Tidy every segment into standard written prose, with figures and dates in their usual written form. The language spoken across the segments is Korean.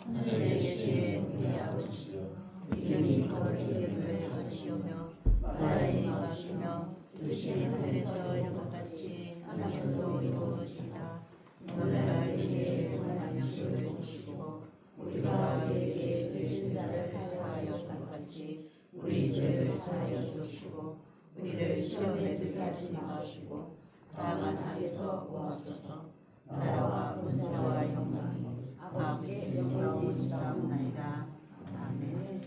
하늘에 계신 우리 아버지여, 이름이 거룩히 여김을 받으시오며 나라의 임하시며 뜻이 하늘에서 이룬 것 같이 땅에서도 이루어지이다. 오늘 우리에게 원하는 양식을 주시고 우리가 우리에게 죄 지은 자를 사하여 준 것 같이 우리 죄를 사하여 주시고 우리를 시험에 들게 하지 마시고 다만 악에서 구하옵소서. 나라와 권세와 영광이 아버지께 영원히 주사옵나이다. 아멘.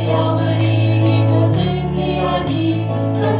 시험을 이기고 승리하니 참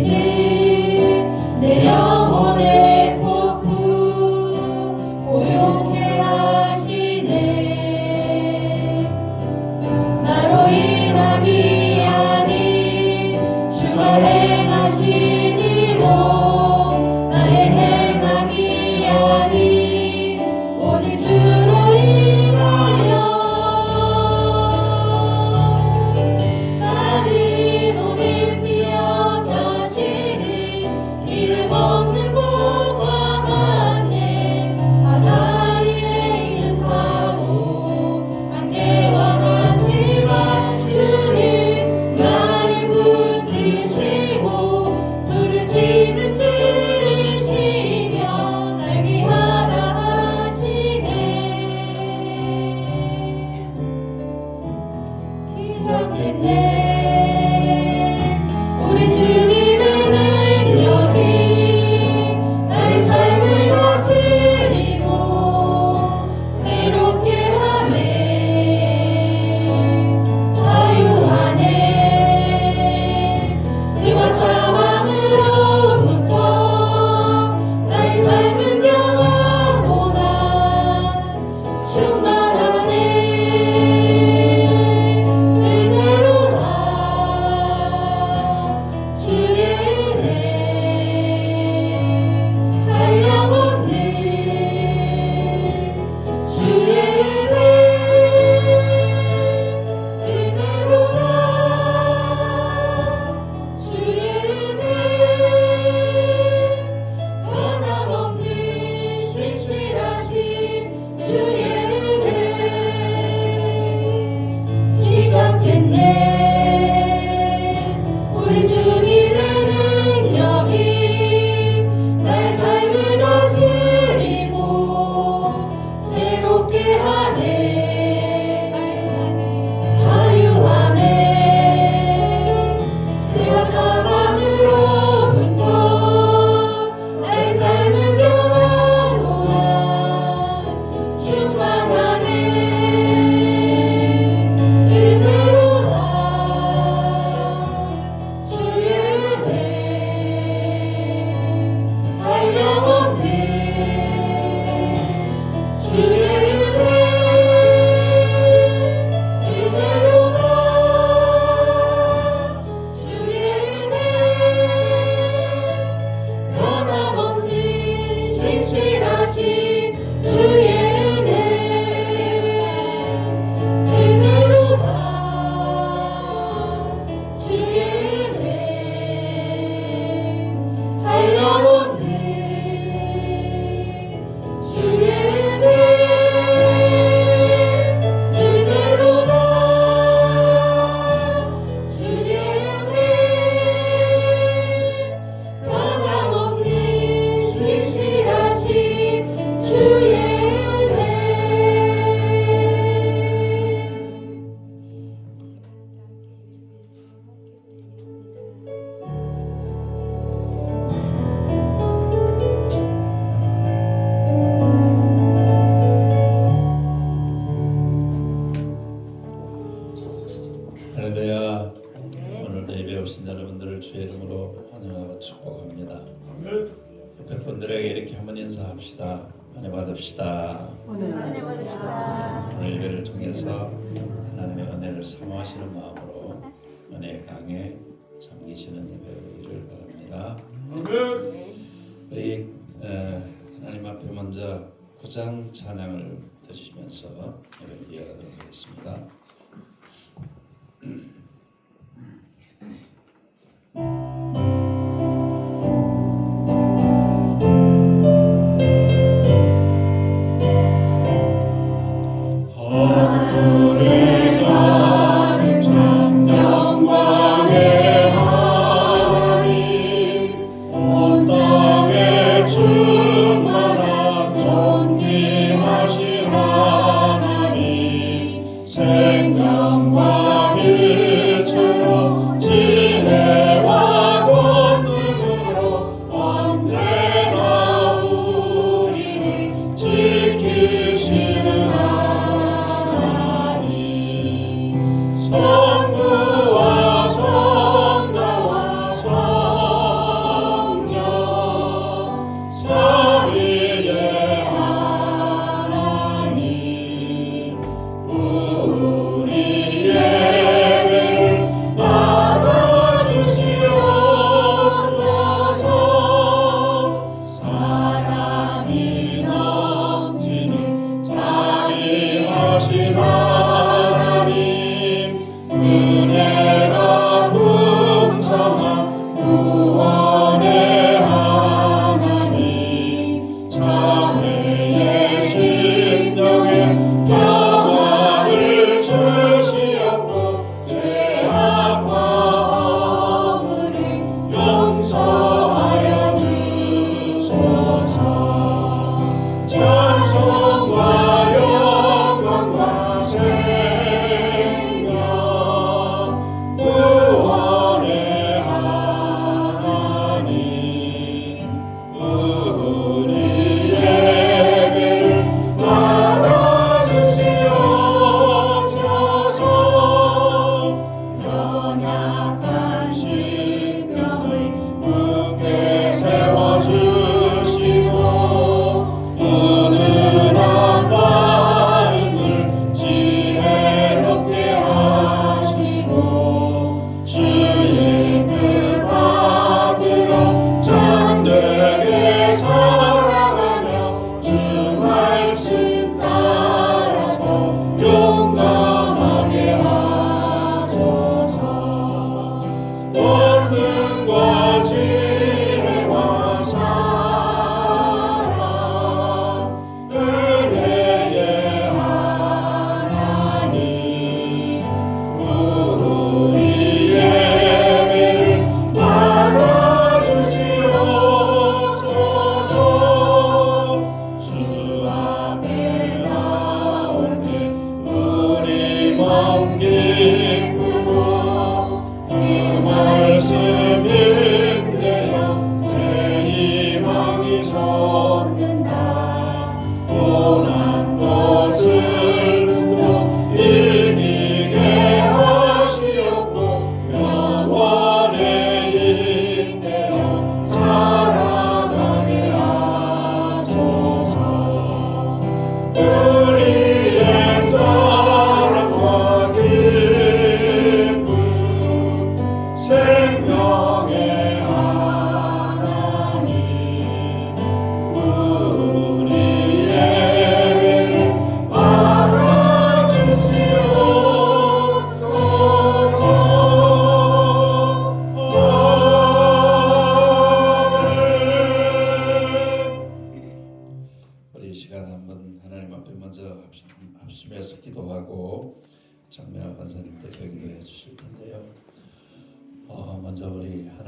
하시니 내 영혼의 폭풍 고요케 하시네. 나로 인함이 아닌 주가 행하신 일로 나의 행함이 아닌 오직 주로 인하여 나는 오늘 미어까지는 이름 없는 곳과 같네. 바다에 있는 파도 안개와 같지만 주는 나를 붙드시고 부르짖음 들으시며 날 위하다 하시네. 시작했네. 우리 주님의 능력이 나의 삶을 다스리고 새롭게 하네. 자유하네. 죄와 사망으로부터 나의 삶은 변하고 난 충만하네. 은혜로다 주의 은혜 한량없는 주의 은혜 은혜로다 주의 은혜 변함없는 신실하신 주의 은혜 시작했네. 우리 주님의 능력이 나의 삶을 다스리고 새롭게 하네. 자유하네. 죄와 사망으로부터 나의 삶은 변하고 난 충만하네. 은혜로다 주의 은혜 한량없는 주의 은혜 은혜로다 주의 은혜 변함없는 신실하신 주의 은혜 은혜로다 주의 은혜 한량없는 주의 은혜 은혜로다 주의 은혜 변함없는 신실하신 주의 은혜. 할렐루야. 오늘도 예배 오신 여러분들을 주의 이름으로 환영하고 축복합니다. 옆에 분들에게 이렇게 한번 인사합시다. 은혜 받읍시다. 은혜 받으시다. 오늘 예배를 통해서 하나님의 은혜를 사모하시는 마음으로 은혜의 강에 잠기시는 예배를 바랍니다. 우리 하나님 앞에 먼저 구장 찬양을 드시면서 예배를 이어가도록 하겠습니다. 존귀하신 하나님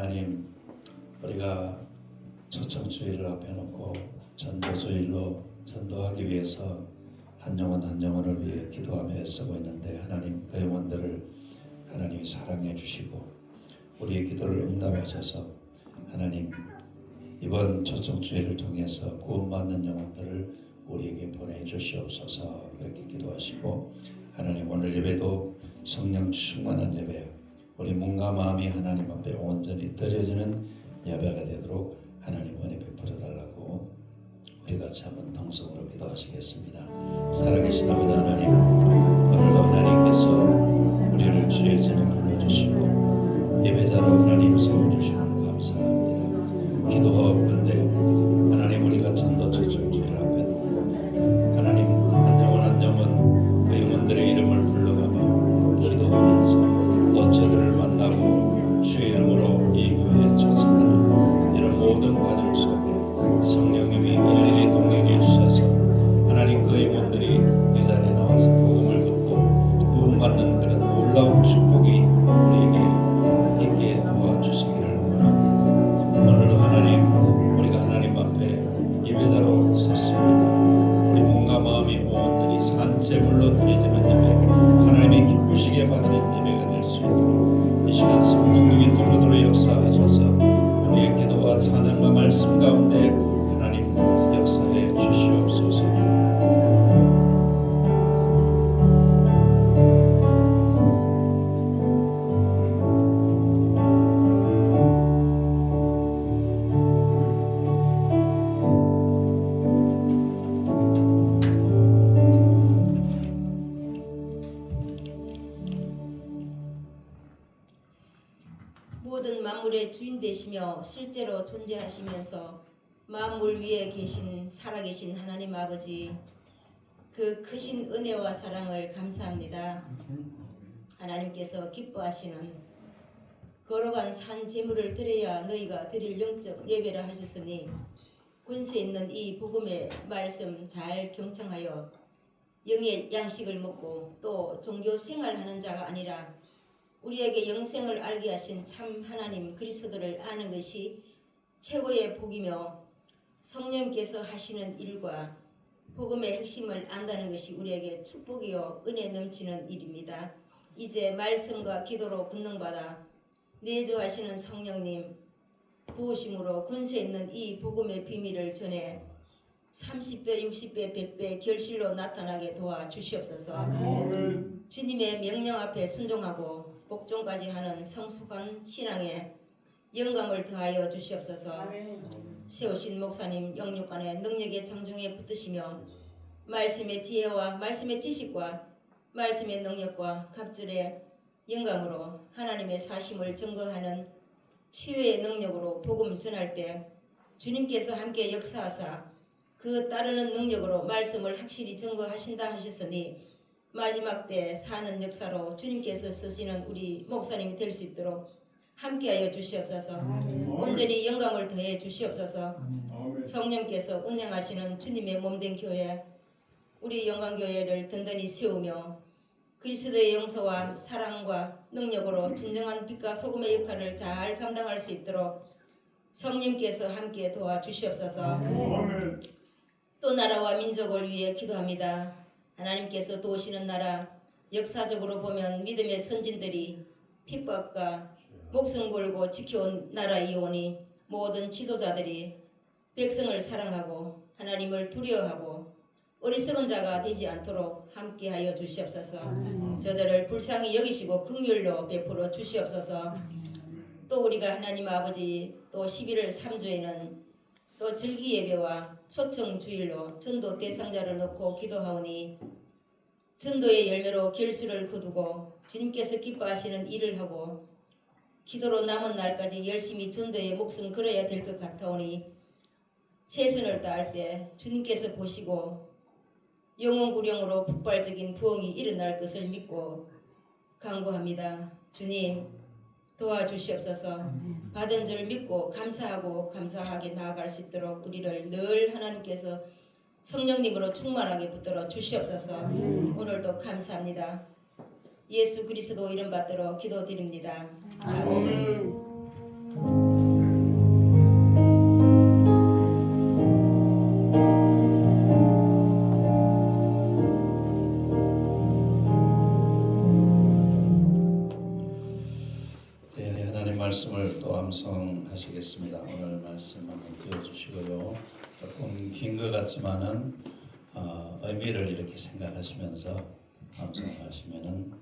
하나님, 우리가 초청주의를 앞에 놓고 전도주의로 전도하기 위해서 한 영혼 한 영혼을 위해 기도하며 애쓰고 있는데, 하나님 그 영혼들을 하나님이 사랑해 주시고 우리의 기도를 응답하셔서 하나님 이번 초청주의를 통해서 구원받는 영혼들을 우리에게 보내주시옵소서. 그렇게 기도하시고, 하나님 오늘 예배도 성령 충만한 예배, 우리 몸과 마음이 하나님 앞에 온전히 드려지는 예배가 되도록 하나님 은혜 베풀어 달라고 우리 같이 한번 통성으로 기도하시겠습니다. 살아계신 아버지 하나님, 오늘도 하나님께서 우리를 주의 전에 불러주시고 예배자로 하나님 세워주시는 감사합니다. 기도하건대 하나님, 우리가 전도 초청주의를 앞에 놓고 하나님 한 영혼 한 영혼 그 영혼들의 이름을 불러가며 기도하면서 또 저들을 만나고 주의 이름으로 이 교회에 초청하는 이런 모든 과정 속에 성령님이 일일이 동행해 주셔서 하나님 그 영혼들이 이 자리에 나와서 복음을 듣고 구원받는 그런 놀라운 축복이 우리에게 있게 도와주시기를 원합니다. 오늘도 하나님, 우리가 하나님 앞에 예배자로 섰습니다. 우리 몸과 마음이 온전히 산제물로 드려지는 예배, 하나님의 기쁘시게 받는 예배가 될 수 있도록 이 시간 성령님이 두루두루 역사하셔서 우리의 기도와 찬양과 말씀 가운데 하나님 역사해 주시옵소서. 모든 만물의 주인 되시며 실제로 존재하시면서 만물 위에 계신 살아계신 하나님 아버지, 그 크신 은혜와 사랑을 감사합니다. 하나님께서 기뻐하시는 걸어간 산 제물을 드려야 너희가 드릴 영적 예배라 하셨으니, 권세 있는 이 복음의 말씀 잘 경청하여 영의 양식을 먹고 또 종교 생활하는 자가 아니라 우리에게 영생을 알게 하신 참 하나님 그리스도를 아는 것이 최고의 복이며, 성령께서 하시는 일과 복음의 핵심을 안다는 것이 우리에게 축복이요 은혜 넘치는 일입니다. 이제 말씀과 기도로 권능받아 내주하시는 성령님 도우심으로 권세 있는 이 복음의 비밀을 전해 30배, 60배, 100배 결실로 나타나게 도와주시옵소서. 주님의 명령 앞에 순종하고 복종까지 하는 성숙한 신앙에 영감을 더하여 주시옵소서. 세우신 목사님 영육간의 능력의 장중에 붙드시며 말씀의 지혜와 말씀의 지식과 말씀의 능력과 갑절의 영감으로 하나님의 사심을 증거하는 치유의 능력으로 복음 전할 때 주님께서 함께 역사하사 그 따르는 능력으로 말씀을 확실히 증거하신다 하셨으니, 마지막 때 사는 역사로 주님께서 쓰시는 우리 목사님이 될 수 있도록 함께하여 주시옵소서. 온전히 영감을 더해 주시옵소서. 성령께서 운행하시는 주님의 몸된 교회, 우리 영광교회를 든든히 세우며 그리스도의 용서와 사랑과 능력으로 진정한 빛과 소금의 역할을 잘 감당할 수 있도록 성령께서 함께 도와주시옵소서. 또 나라와 민족을 위해 기도합니다. 하나님께서 도우시는 나라, 역사적으로 보면 믿음의 선진들이 핍박과 목숨 걸고 지켜온 나라이오니 모든 지도자들이 백성을 사랑하고 하나님을 두려워하고 어리석은 자가 되지 않도록 함께하여 주시옵소서. 저들을 불쌍히 여기시고 긍휼로 베풀어 주시옵소서. 또 우리가 하나님 아버지 또 11월 3주에는 또 즐기 예배와 초청 주일로 전도 대상자를 놓고 기도하오니, 전도의 열매로 결실을 거두고 주님께서 기뻐하시는 일을 하고 기도로 남은 날까지 열심히 전도에 목숨 걸어야 될 것 같아오니, 최선을 다할 때 주님께서 보시고 영혼구령으로 폭발적인 부흥이 일어날 것을 믿고 간구합니다. 주님 도와주시옵소서. 받은 줄 믿고 감사하고 감사하게 나아갈 수 있도록 우리를 늘 하나님께서 성령님으로 충만하게 붙들어 주시옵소서. 오늘도 감사합니다. 예수 그리스도 이름 받들어 기도드립니다. 아멘. 하시겠습니다. 오늘 말씀 한번 띄워주시고요. 조금 긴 것 같지만은 의미를 이렇게 생각하시면서 암송하시면은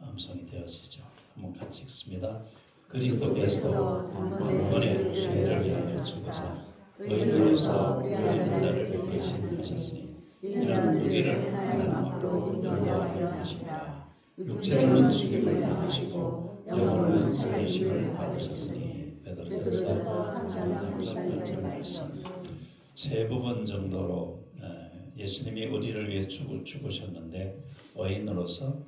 암송이 되어지죠. 한번 같이 읽습니다. 그리스도께서 단번에 죄를 위하여 죽으사 의인으로서 우리 하나님을 베푸시니 이는 우리를 하나님 앞으로 인도하여 하시니라. 육체로는 죽임을 받으시고 영으로는 살리심을 받으셨으니. 베드로전서 3장 38절 말씀. 세 부분 정도로 예수님이 우리를 위해 죽으셨는데 의인으로서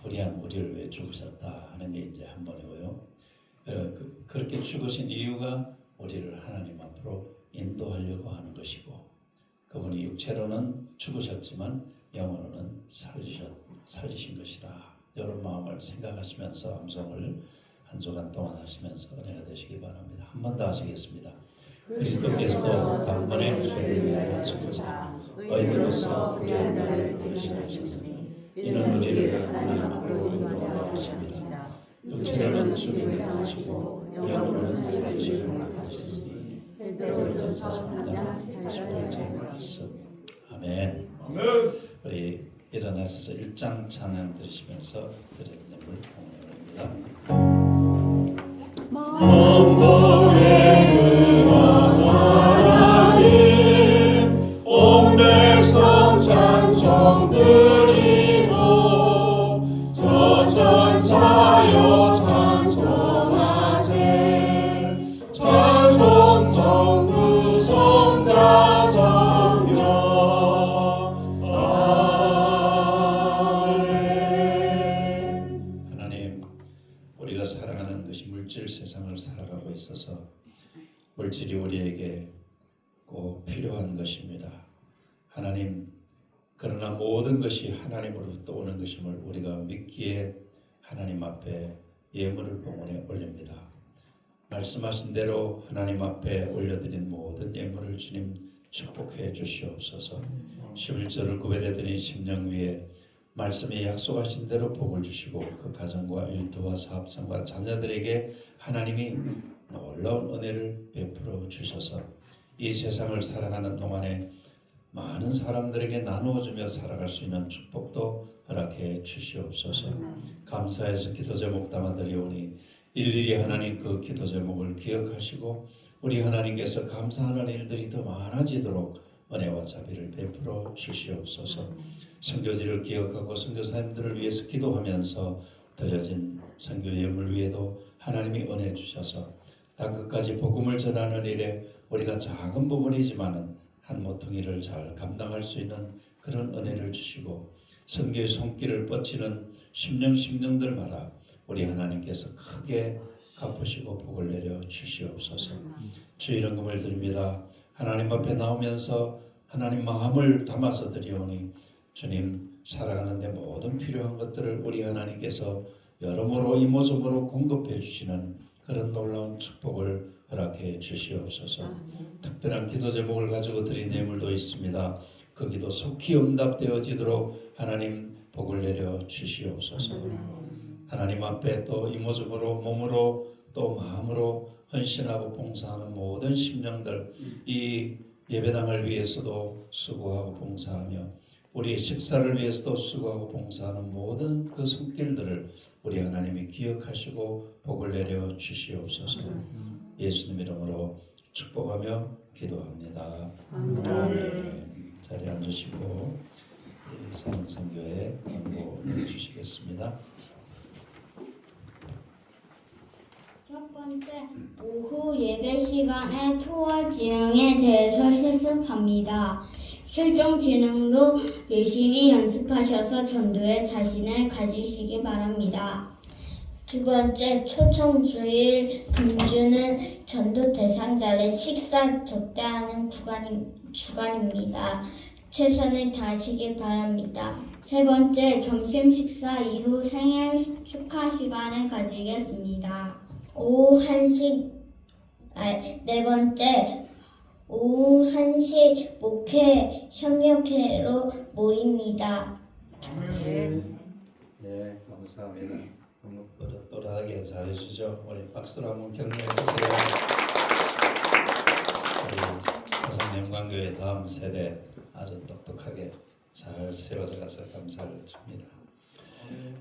불의한 우리를 위해 죽으셨다 하는 게 이제 한 번이고요. 그렇게 죽으신 이유가 우리를 하나님 앞으로 인도하려고 하는 것이고, 그분이 육체로는 죽으셨지만 영으로는 살리신 것이다. 이런 마음을 생각하시면서 암송을 한 주간 동안 하시면서 은혜가 되시기 바랍니다. 한 번 더 하시겠습니다. 그리스도께서 단번에 죄를 위하여 죽으사 의인으로서 우리 하나님을 베푸시니 이는 우리를 하나님 앞으로 인도하여 하십니다. 육체로는 죽임을 당하시고 영으로는 살리심을 받으셨으니. 베드로전서 3장 38절 말씀. 아멘. 우리 일어나셔서 1장 찬양 들으시면서 드리는 예물 봉헌합니다. 온 백성 찬송 드리고 저 천사여 찬송하세. 찬송 성부 성자 성령 아멘. 하나님, 우리가 살아가는 것이 물질 세상을 살아가고 있어서 물질이 우리에게 꼭 필요한 것입니다. 하나님, 그러나 모든 것이 하나님으로부터 오는 것임을 우리가 믿기에 하나님 앞에 예물을 봉헌해 올립니다. 말씀하신 대로 하나님 앞에 올려드린 모든 예물을 주님 축복해 주시옵소서. 11절을 구별해드린 심령 위에 말씀에 약속하신 대로 복을 주시고 그 가정과 일터와 사업장과 자녀들에게 하나님이 놀라운 은혜를 베풀어 주셔서 이 세상을 살아가는 동안에 많은 사람들에게 나누어주며 살아갈 수 있는 축복도 허락해 주시옵소서. 감사해서 기도 제목 담아드리오니 일일이 하나님 그 기도 제목을 기억하시고 우리 하나님께서 감사하는 일들이 더 많아지도록 은혜와 자비를 베풀어 주시옵소서. 선교지를 기억하고 선교사님들을 위해서 기도하면서 드려진 선교 예물 위에도 하나님이 은혜 주셔서 땅끝까지 복음을 전하는 일에 우리가 작은 부분이지만은 한 모퉁이를 잘 감당할 수 있는 그런 은혜를 주시고 선교의 손길을 뻗치는 심령들마다 우리 하나님께서 크게 갚으시고 복을 내려 주시옵소서. 주 이런 금을 드립니다. 하나님 앞에 나오면서 하나님 마음을 담아서 드리오니 주님 살아가는 데 모든 필요한 것들을 우리 하나님께서 여러모로 이모저모로 공급해 주시는 그런 놀라운 축복을 허락해 주시옵소서. 특별한 기도 제목을 가지고 드린 예물도 있습니다. 그 기도 속히 응답되어지도록 하나님 복을 내려 주시옵소서. 하나님 앞에 또 이모저모로 몸으로 또 마음으로 헌신하고 봉사하는 모든 심령들, 이 예배당을 위해서도 수고하고 봉사하며 우리의 식사를 위해서도 수고하고 봉사하는 모든 그 손길들을 우리 하나님이 기억하시고 복을 내려 주시옵소서. 예수님 이름으로 축복하며 기도합니다. 아멘. 자리에 앉으시고 사랑선교회 광고 주시겠습니다. 첫 번째, 오후 예배 시간에 투어 진행에 대해서 실습합니다. 실종 진행도 열심히 연습하셔서 전도에 자신을 가지시기 바랍니다. 두 번째, 초청주일 금주는 전도 대상자를 식사 접대하는 주간입니다. 최선을 다하시기 바랍니다. 세 번째, 점심 식사 이후 생일 축하 시간을 가지겠습니다. 오후 1시, 네 번째, 오후 1시 목회 협력회로 모입니다. 네, 감사합니다. 너무 또렷하게 잘해주죠. 우리 박수로 한번 격려해 주세요. 우리 화성영광교회 다음 세대 아주 똑똑하게 잘 세워져 가서 감사를 줍니다.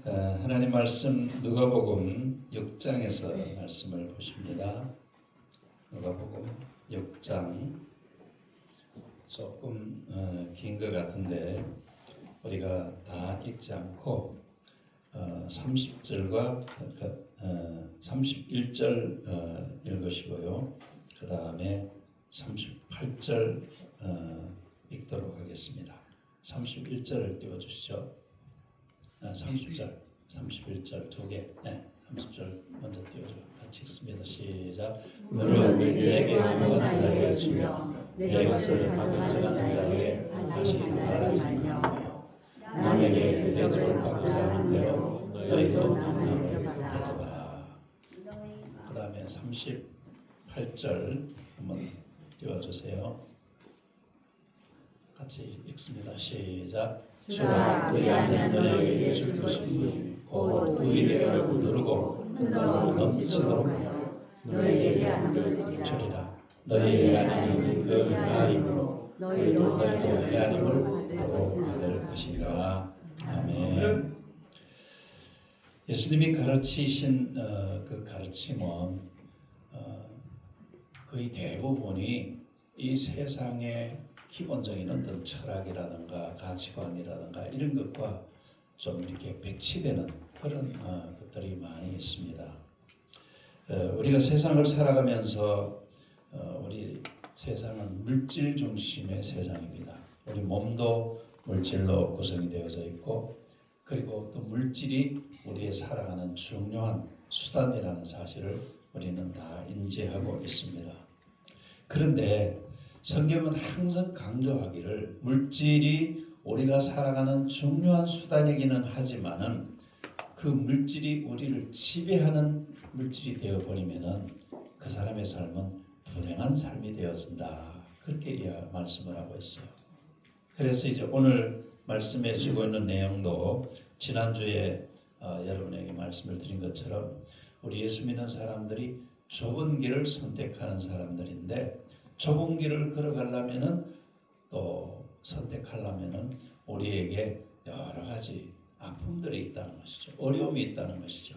하나님 말씀 누가복음 6장에서 말씀을 보십니다. 누가복음 6장 조금 긴 것 같은데 우리가 다 읽지 않고 30절과 31절 읽으시고요. 그 다음에 38절 읽도록 하겠습니다. 31절을 띄워주시죠. 30절, 31절 두 개. 네, 30절 먼저 띄워줘. 같이 읽습니다. 시작. 물론 내게 구하는 자에게 주며 내 것을 가져가는 자에게 다시 전하지 말며 남에게 대접을 받고자 하는 대로 너희도 남을 대접하라. 그 다음에 38절 한번 띄워주세요. 같이 읽습니다. 시작. 주가 그리하면 너희에게 줄 것이니 곧 의를 누르고 흔들어 넘치도록 하여 너희에게 안겨주리라. 너희의 하나님은 그 하나님으로 너희도 하나님을 받을 받을 것이라. 아멘. 예수님이 가르치신 그 가르침은 거의 대부분이 이 세상의 기본적인 어떤 철학이라든가 가치관이라든가 이런 것과 좀 이렇게 배치되는 그런 것들이 많이 있습니다. 우리가 세상을 살아가면서 우리 세상은 물질 중심의 세상입니다. 우리 몸도 물질로 구성이 되어져 있고 그리고 또 물질이 우리의 살아가는 중요한 수단이라는 사실을 우리는 다 인지하고 있습니다. 그런데 성경은 항상 강조하기를 물질이 우리가 살아가는 중요한 수단이기는 하지만은 그 물질이 우리를 지배하는 물질이 되어 버리면은 그 사람의 삶은 불행한 삶이 되었습니다. 그렇게 말씀을 하고 있어요. 그래서 이제 오늘 말씀해 주고 있는 내용도 지난주에 여러분에게 말씀을 드린 것처럼 우리 예수 믿는 사람들이 좁은 길을 선택하는 사람들인데 좁은 길을 걸어가려면은 또 선택하려면은 우리에게 여러 가지 아픔들이 있다는 것이죠. 어려움이 있다는 것이죠.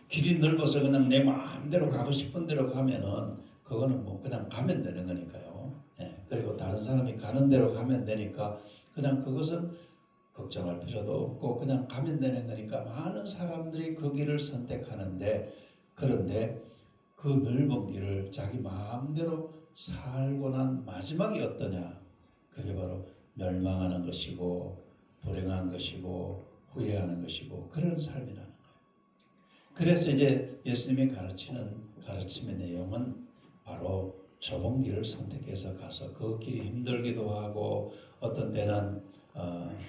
길이 넓어서 그냥 내 마음대로 가고 싶은 대로 가면은 그거는 뭐 그냥 가면 되는 거니까요. 네. 그리고 다른 사람이 가는 대로 가면 되니까 그냥 그것은 걱정할 필요도 없고 그냥 가면 되는 거니까 많은 사람들이 그 길을 선택하는데 그런데 그 넓은 길을 자기 마음대로 살고 난 마지막이 어떠냐? 그게 바로 멸망하는 것이고 불행한 것이고 후회하는 것이고 그런 삶이라는 거예요. 그래서 이제 예수님이 가르치는 가르침의 내용은 바로 좁은 길을 선택해서 가서 그 길이 힘들기도 하고 어떤 때는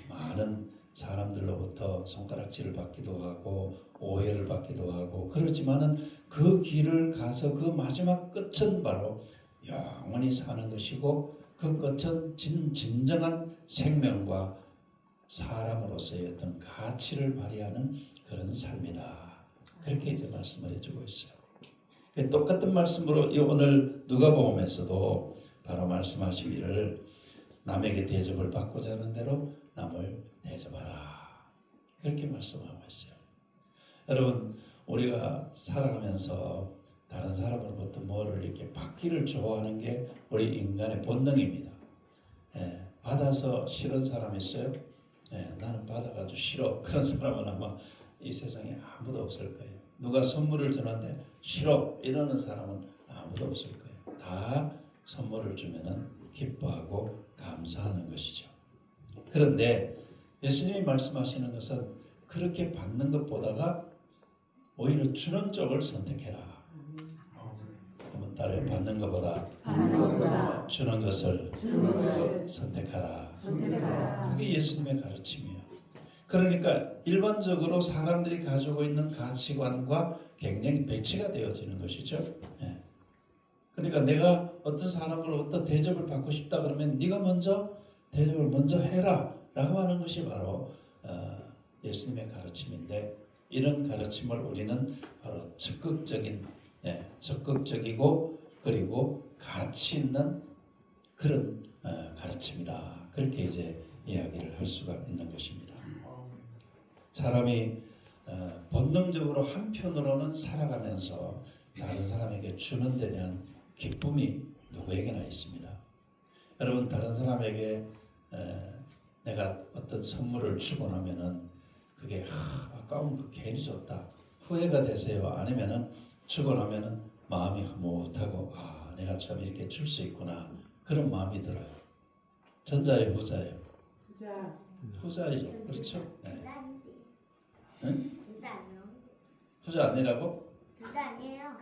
많은 사람들로부터 손가락질을 받기도 하고 오해를 받기도 하고 그렇지만은 그 길을 가서 그 마지막 끝은 바로 영원히 사는 것이고 그 끝은 진정한 생명과 사람으로서의 어떤 가치를 발휘하는 그런 삶이다. 그렇게 이제 말씀을 해주고 있어요. 똑같은 말씀으로 오늘 누가복음에서도 바로 말씀하시기를 남에게 대접을 받고자 하는 대로 남을 대접하라. 그렇게 말씀하고 있어요. 여러분 우리가 살아가면서 다른 사람으로부터 뭐를 이렇게 받기를 좋아하는 게 우리 인간의 본능입니다. 받아서 싫은 사람 있어요? 나는 받아가지고 싫어. 그런 사람은 아마 이 세상에 아무도 없을 거예요. 누가 선물을 주는데 싫어 이러는 사람은 아무도 없을 거예요. 다 선물을 주면은 기뻐하고 감사하는 것이죠. 그런데 예수님이 말씀하시는 것은 그렇게 받는 것보다가 오히려 주는 쪽을 선택해라. 한번 따라해. 받는 것보다 주는 것을 선택하라. 그게 예수님의 가르침이에요. 그러니까 일반적으로 사람들이 가지고 있는 가치관과 굉장히 배치가 되어지는 것이죠. 그러니까 내가 어떤 사람으로부터 대접을 받고 싶다 그러면 네가 먼저 대접을 먼저 해라 라고 하는 것이 바로 예수님의 가르침인데 이런 가르침을 우리는 바로 적극적이고 그리고 가치 있는 그런 가르침이다. 그렇게 이제 이야기를 할 수가 있는 것입니다. 사람이 본능적으로 한편으로는 살아가면서 다른 사람에게 주는 데 대한 기쁨이 누구에게나 있습니다. 여러분, 다른 사람에게 내가 어떤 선물을 주고 나면은 그게 아까운 거 괜히 줬다 후회가 되세요? 아니면은 주고 나면은 마음이 흐뭇하고 내가 참 이렇게 줄 수 있구나 그런 마음이 들어요. 전자예요, 후자예요? 후자이죠. 그렇죠? 네. 응? 둘다 아니요. 후자 아니라고? 둘다 아니에요.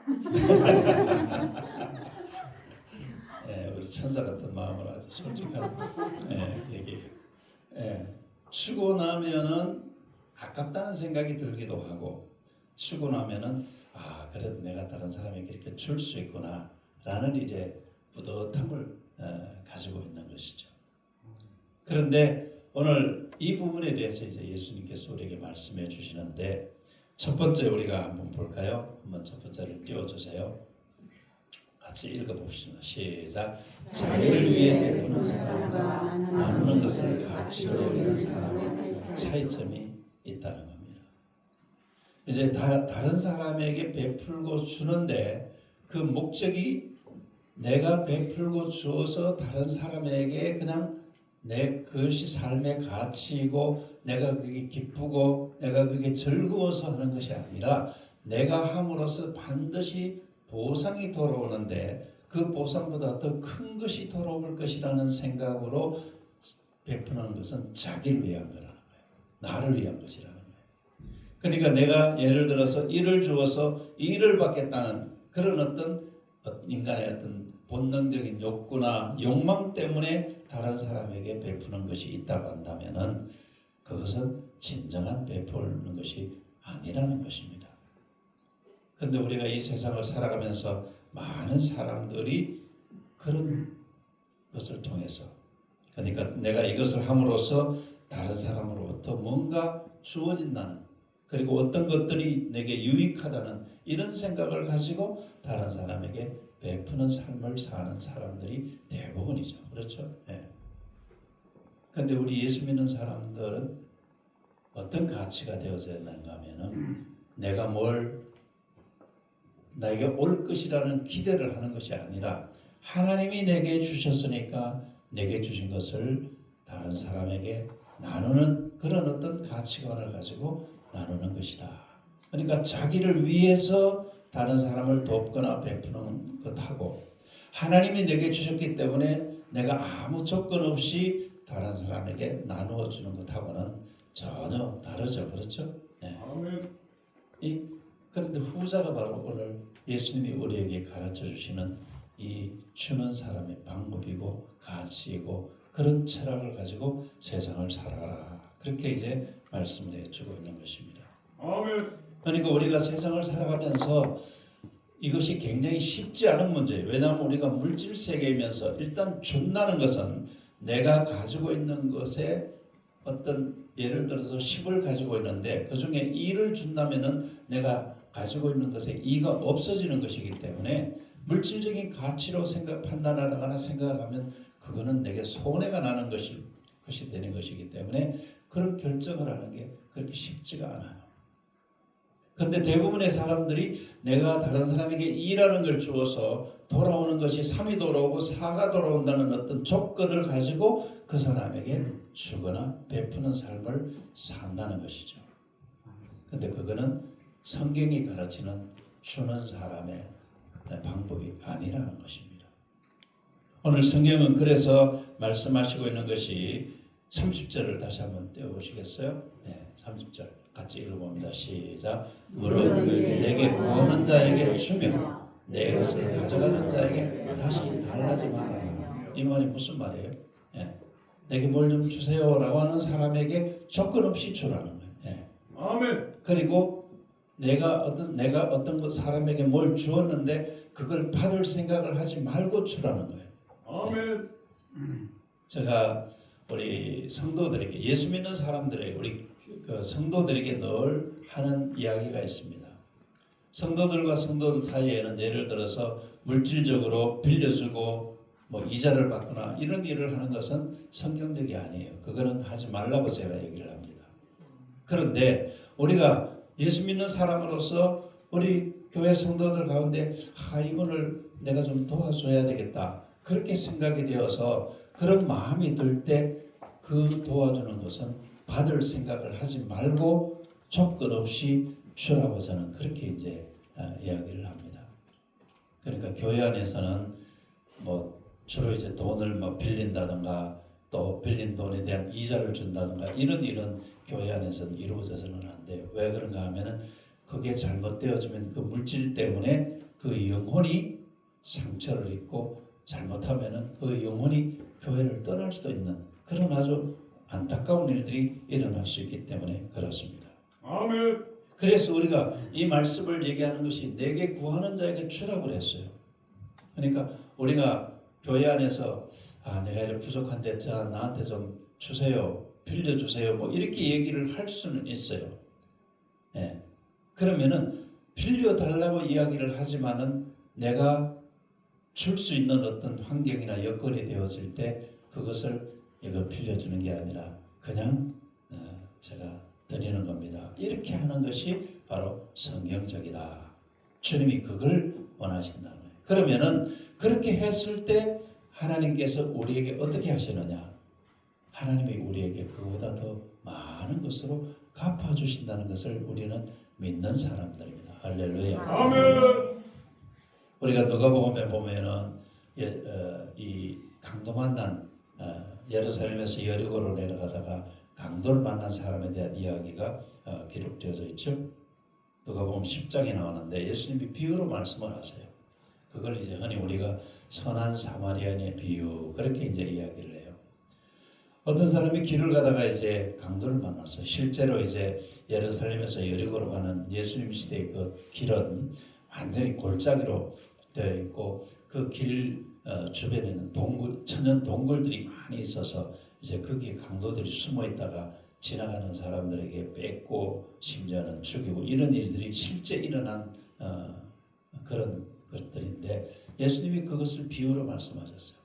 우리 천사 같은 마음으로 아주 솔직한 얘기. 주고 나면은 아깝다는 생각이 들기도 하고, 주고 나면은 그래도 내가 다른 사람에게 이렇게 줄 수 있구나라는 이제 뿌듯함을 가지고 있는 것이죠. 그런데 오늘 이 부분에 대해서 이제 예수님께서 우리에게 말씀해 주시는데, 첫 번째 우리가 한번 볼까요? 한번 첫 번째를 띄워주세요. 같이 읽어봅시다. 시작. 자기를 위해 베푸는 사람과 나누는 것을 가치로 여기는 사람의 차이점이 있다는 겁니다. 이제 다른 사람에게 베풀고 주는데 그 목적이 내가 베풀고 주어서 다른 사람에게 그냥 그것이 삶의 가치이고 내가 그게 기쁘고 내가 그게 즐거워서 하는 것이 아니라 내가 함으로써 반드시 보상이 돌아오는데 그 보상보다 더 큰 것이 돌아올 것이라는 생각으로 베푸는 것은 자기를 위한 거라는 거예요. 나를 위한 것이라는 거예요. 그러니까 내가 예를 들어서 일을 주어서 일을 받겠다는 그런 어떤 인간의 어떤 본능적인 욕구나 욕망 때문에 다른 사람에게 베푸는 것이 있다고 한다면은 그것은 진정한 베푸는 것이 아니라는 것입니다. 그런데 우리가 이 세상을 살아가면서 많은 사람들이 그런 것을 통해서, 그러니까 내가 이것을 함으로써 다른 사람으로부터 뭔가 주어진다는, 그리고 어떤 것들이 내게 유익하다는 이런 생각을 가지고 다른 사람에게 베푸는 삶을 사는 사람들이 대부분이죠. 그렇죠? 그런데 우리 예수 믿는 사람들은 어떤 가치가 되어져야 되는가 하면은 내가 나에게 올 것이라는 기대를 하는 것이 아니라 하나님이 내게 주셨으니까 내게 주신 것을 다른 사람에게 나누는 그런 어떤 가치관을 가지고 나누는 것이다. 그러니까 자기를 위해서 다른 사람을 돕거나 베푸는 것하고 하나님이 내게 주셨기 때문에 내가 아무 조건 없이 다른 사람에게 나누어 주는 것하고는 전혀 다르죠. 그렇죠? 그런데 후자가 바로 오늘 예수님이 우리에게 가르쳐 주시는 이 주는 사람의 방법이고 가치이고 그런 철학을 가지고 세상을 살아라. 그렇게 이제 말씀을 해주고 있는 것입니다. 그러니까 우리가 세상을 살아가면서 이것이 굉장히 쉽지 않은 문제예요. 왜냐하면 우리가 물질 세계이면서 일단 준다는 것은 내가 가지고 있는 것에 어떤 예를 들어서 10을 가지고 있는데 그 중에 2를 준다면은 내가 가지고 있는 것에 2가 없어지는 것이기 때문에 물질적인 가치로 판단하거나 생각하면 그거는 내게 손해가 나는 것이 되는 것이기 때문에 그런 결정을 하는 게 그렇게 쉽지가 않아요. 그런데 대부분의 사람들이 내가 다른 사람에게 2라는 걸 주어서 돌아오는 것이 3이 돌아오고 4가 돌아온다는 어떤 조건을 가지고 그 사람에게 주거나 베푸는 삶을 산다는 것이죠. 그런데 그거는 성경이 가르치는 주는 사람의 방법이 아니라는 것입니다. 오늘 성경은 그래서 말씀하시고 있는 것이 30절을 다시 한번 떼어보시겠어요? 30절 같이 읽어봅니다. 시작. 무릇 내게 구하는 자에게 주며 내 것을 가져가는 자에게 다시 달라지 말아라. 이 말이 무슨 말이에요? 내게 뭘 좀 주세요라고 하는 사람에게 조건 없이 주라는 거예요. 아멘. 그리고 내가 어떤 사람에게 뭘 주었는데 그걸 받을 생각을 하지 말고 주라는 거예요. 아멘. 제가 우리 성도들에게 예수 믿는 사람들에게 우리 그 성도들에게 늘 하는 이야기가 있습니다. 성도들과 성도들 사이에는 예를 들어서 물질적으로 빌려주고 뭐 이자를 받거나 이런 일을 하는 것은 성경적이 아니에요. 그거는 하지 말라고 제가 얘기를 합니다. 그런데 우리가 예수 믿는 사람으로서 우리 교회 성도들 가운데 이분을 내가 좀 도와줘야 되겠다 그렇게 생각이 되어서 그런 마음이 들 때 그 도와주는 것은 받을 생각을 하지 말고 조건 없이 주라고 저는 그렇게 이제 이야기를 합니다. 그러니까 교회 안에서는 뭐 주로 이제 돈을 뭐 빌린다든가 또 빌린 돈에 대한 이자를 준다든가 이런 일은 교회 안에서는 이루어져서는 안 돼요. 왜 그런가 하면은 그게 잘못되어지면 그 물질 때문에 그 영혼이 상처를 입고 잘못하면은 그 영혼이 교회를 떠날 수도 있는 그런 아주 안타까운 일들이 일어날 수 있기 때문에 그렇습니다. 아멘. 그래서 우리가 이 말씀을 얘기하는 것이 내게 구하는 자에게 주라고 그랬어요. 그러니까 우리가 교회 안에서 내가 이렇게 부족한데 자 나한테 좀 주세요, 빌려주세요 뭐 이렇게 얘기를 할 수는 있어요. 예. 그러면은 빌려달라고 이야기를 하지만은 내가 줄 수 있는 어떤 환경이나 여건이 되어질 때 그것을 이거 빌려주는 게 아니라 그냥 제가 드리는 겁니다. 이렇게 하는 것이 바로 성경적이다. 주님이 그걸 원하신다는 거예요. 그러면은 그렇게 했을 때 하나님께서 우리에게 어떻게 하시느냐? 하나님이 우리에게 그보다 더 많은 것으로 갚아주신다는 것을 우리는 믿는 사람들입니다. 할렐루야. 아멘. 우리가 누가복음에 보면은 이 강도 만난 예루살렘에서 여리고로 내려가다가 강도를 만난 사람에 대한 이야기가 기록되어져 있죠. 누가복음 10장에 나오는데 예수님이 비유로 말씀을 하세요. 그걸 이제 흔히 우리가 선한 사마리아인의 비유 그렇게 이제 이야기를 해요. 어떤 사람이 길을 가다가 이제 강도를 만났어요. 실제로 이제 예루살렘에서 여리고로 가는 예수님 시대의 그 길은 완전히 골짜기로 되어 있고 그 길 주변에는 천연 동굴들이 많이 있어서 이제 거기에 강도들이 숨어 있다가 지나가는 사람들에게 뺏고 심지어는 죽이고 이런 일들이 실제 일어난 그런 것들인데 예수님이 그것을 비유로 말씀하셨어요.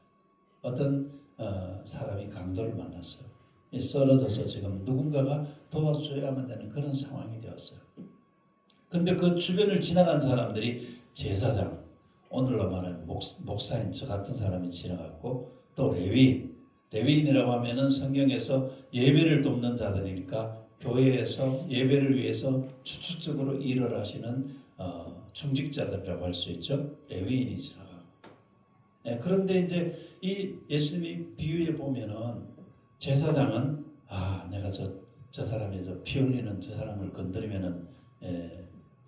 어떤 사람이 강도를 만났어요. 쓰러져서 지금 누군가가 도와줘야만 되는 그런 상황이 되었어요. 근데 그 주변을 지나간 사람들이 제사장, 오늘로 말하면 목사인 저 같은 사람이 지나갔고 또 레위인이라고 하면은 성경에서 예배를 돕는 자들이니까 교회에서 예배를 위해서 주축적으로 일을 하시는 중직자들이라고 할 수 있죠. 레위인이 지나가고. 그런데 이제 이 예수님이 비유에 보면은 제사장은 내가 저 사람이 피 흘리는 저 사람을 건드리면은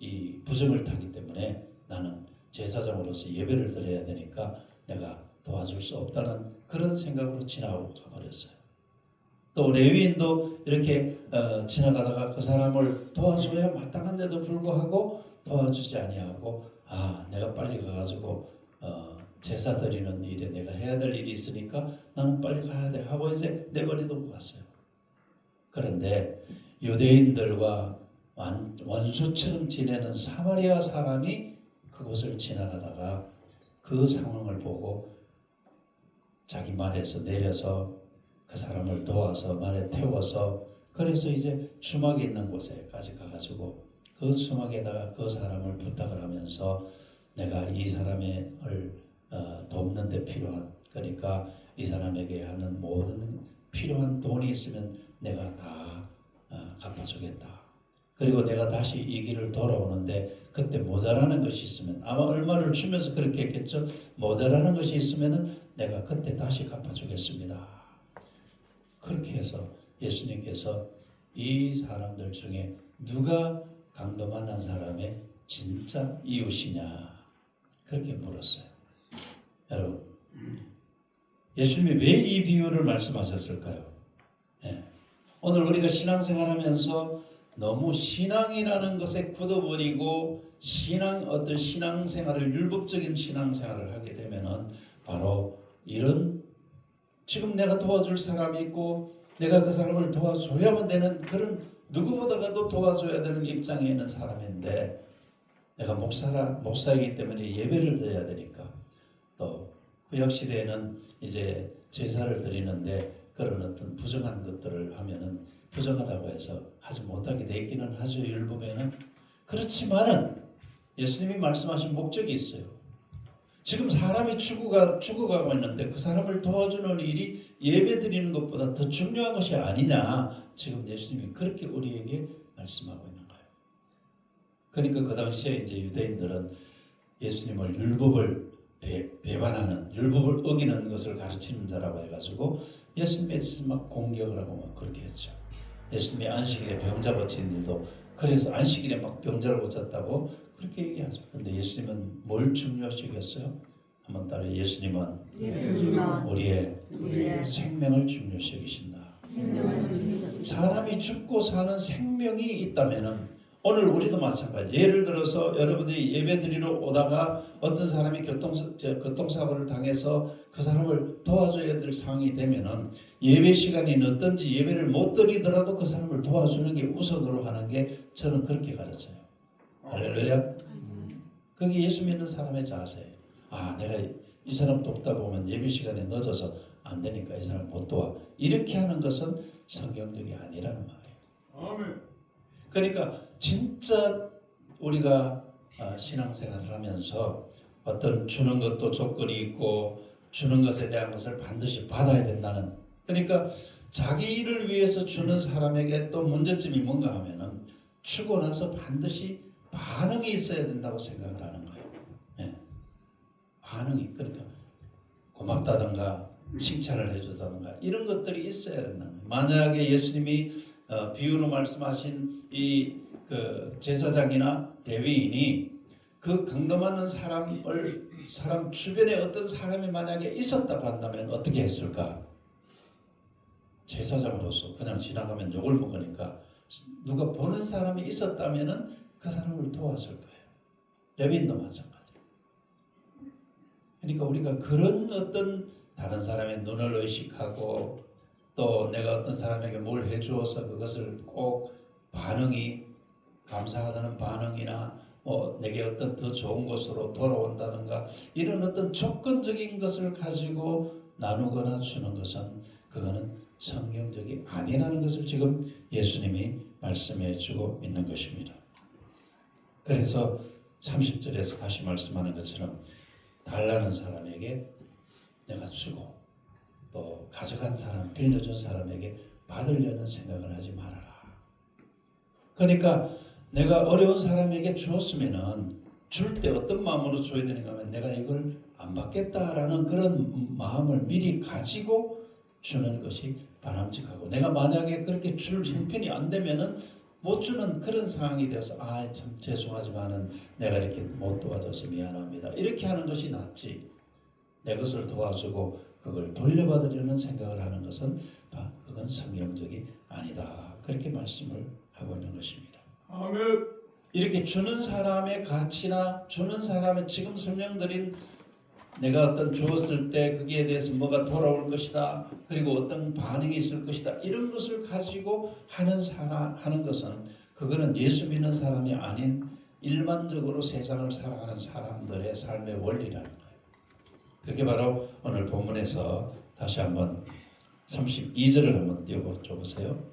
이 부정을 타기 때문에 나는 제사장으로서 예배를 드려야 되니까 내가 도와줄 수 없다는 그런 생각으로 지나가고 가버렸어요. 또 레위인도 이렇게 지나가다가 그 사람을 도와줘야 마땅한데도 불구하고 도와주지 아니하고 내가 빨리 가가지고 제사 드리는 일에 내가 해야 될 일이 있으니까 나는 빨리 가야 돼 하고 이제 내버려두고 갔어요. 그런데 유대인들과 원수처럼 지내는 사마리아 사람이 그곳을 지나가다가 그 상황을 보고 자기 말에서 내려서 그 사람을 도와서 말에 태워서 그래서 이제 수막이 있는 곳에까지 가가지고 그 수막에다가 그 사람을 부탁을 하면서 내가 이 사람을 돕는 데 필요한 그러니까 이 사람에게 하는 모든 필요한 돈이 있으면 내가 다 갚아주겠다. 그리고 내가 다시 이 길을 돌아오는데 그때 모자라는 것이 있으면 아마 얼마를 주면서 그렇게 했겠죠. 모자라는 것이 있으면 내가 그때 다시 갚아주겠습니다. 그렇게 해서 예수님께서 이 사람들 중에 누가 강도 만난 사람의 진짜 이웃이냐 그렇게 물었어요. 여러분 예수님이 왜 이 비유를 말씀하셨을까요? 오늘 우리가 신앙생활하면서 너무 신앙이라는 것에 굳어버리고 어떤 신앙생활을 율법적인 신앙생활을 하게 되면은 바로 이런 지금 내가 도와줄 사람이 있고 내가 그 사람을 도와줘야만 되는 그런 누구보다도 도와줘야 되는 입장에 있는 사람인데 내가 목사이기 때문에 예배를 드려야 되니까 또 구약 시대에는 이제 제사를 드리는데 그런 어떤 부정한 것들을 하면은 부정하다고 해서 하지 못하게 되기는 하죠. 일부에는. 그렇지만은 예수님이 말씀하신 목적이 있어요. 지금 사람이 죽어가고 있는데 그 사람을 도와주는 일이 예배 드리는 것보다 더 중요한 것이 아니냐. 지금 예수님이 그렇게 우리에게 말씀하고 있는 거예요. 그러니까 그 당시에 이제 유대인들은 예수님을 율법을 배반하는, 율법을 어기는 것을 가르치는 자라고 해가지고 예수님에 대해서 막 공격을 하고 막 그렇게 했죠. 예수님이 안식일에 병자 고친 일도 그래서 안식일에 막 병자를 고쳤다고 그렇게 얘기하죠. 그런데 예수님은 뭘 중요시했어요? 한번 따라 예수님은 우리의 생명을 중요시하신다. 사람이 죽고 사는 생명이 있다면은 오늘 우리도 마찬가지. 예를 들어서 여러분들이 예배 드리러 오다가 어떤 사람이 교통사고를 당해서 그 사람을 도와줘야 될 상황이 되면은 예배 시간이 늦든지 예배를 못 드리더라도 그 사람을 도와주는 게 우선으로 하는 게 저는 그렇게 가르쳐요. 할렐루야. 그게 예수 믿는 사람의 자세예요. 아, 내가 이 사람 돕다 보면 예배 시간에 늦어서 안 되니까 이 사람 못 도와. 이렇게 하는 것은 성경적이 아니라는 말이에요. 아멘. 그러니까 진짜 우리가 신앙생활을 하면서 어떤 주는 것도 조건이 있고 주는 것에 대한 것을 반드시 받아야 된다는, 그러니까 자기 일을 위해서 주는 사람에게 또 문제점이 뭔가 하면은 주고 나서 반드시 반응이 있어야 된다고 생각을 하는 거예요. 네. 반응이, 그러니까 고맙다든가 칭찬을 해주다든가 이런 것들이 있어야 된다는 거예요. 만약에 예수님이 비유로 말씀하신 이 그 제사장이나 레위인이 그 경건하는 사람 주변에 어떤 사람이 만약에 있었다고 한다면 어떻게 했을까? 제사장으로서 그냥 지나가면 욕을 먹으니까 누가 보는 사람이 있었다면은 그 사람을 도왔을 거예요. 레위인도 마찬가지. 그러니까 우리가 그런 어떤 다른 사람의 눈을 의식하고 또 내가 어떤 사람에게 뭘 해주어서 그것을 꼭 반응이 감사하다는 반응이나 내게 어떤 더 좋은 것으로 돌아온다든가 이런 어떤 조건적인 것을 가지고 나누거나 주는 것은 그거는 성경적이 아니라는 것을 지금 예수님이 말씀해 주고 있는 것입니다. 그래서 30절에서 다시 말씀하는 것처럼 달라는 사람에게 내가 주고 또 가져간 사람, 빌려준 사람에게 받으려는 생각을 하지 말아라. 그러니까 내가 어려운 사람에게 주었으면은 줄 때 어떤 마음으로 줘야 되는가 하면 내가 이걸 안 받겠다라는 그런 마음을 미리 가지고 주는 것이 바람직하고, 내가 만약에 그렇게 줄 형편이 안 되면은 못 주는 그런 상황이 되어서 참 죄송하지만은 내가 이렇게 못 도와줘서 미안합니다. 이렇게 하는 것이 낫지. 내 것을 도와주고 그걸 돌려받으려는 생각을 하는 것은 그건 성경적이 아니다. 그렇게 말씀을 하고 있는 것입니다. 아멘. 이렇게 주는 사람의 가치나 주는 사람의 지금 설명드린 내가 어떤 주었을 때 거기에 대해서 뭐가 돌아올 것이다. 그리고 어떤 반응이 있을 것이다. 이런 것을 가지고 하는 것은 그거는 예수 믿는 사람이 아닌 일반적으로 세상을 살아가는 사람들의 삶의 원리라는 거예요. 그게 바로 오늘 본문에서 다시 한번 32절을 한번 띄워보세요.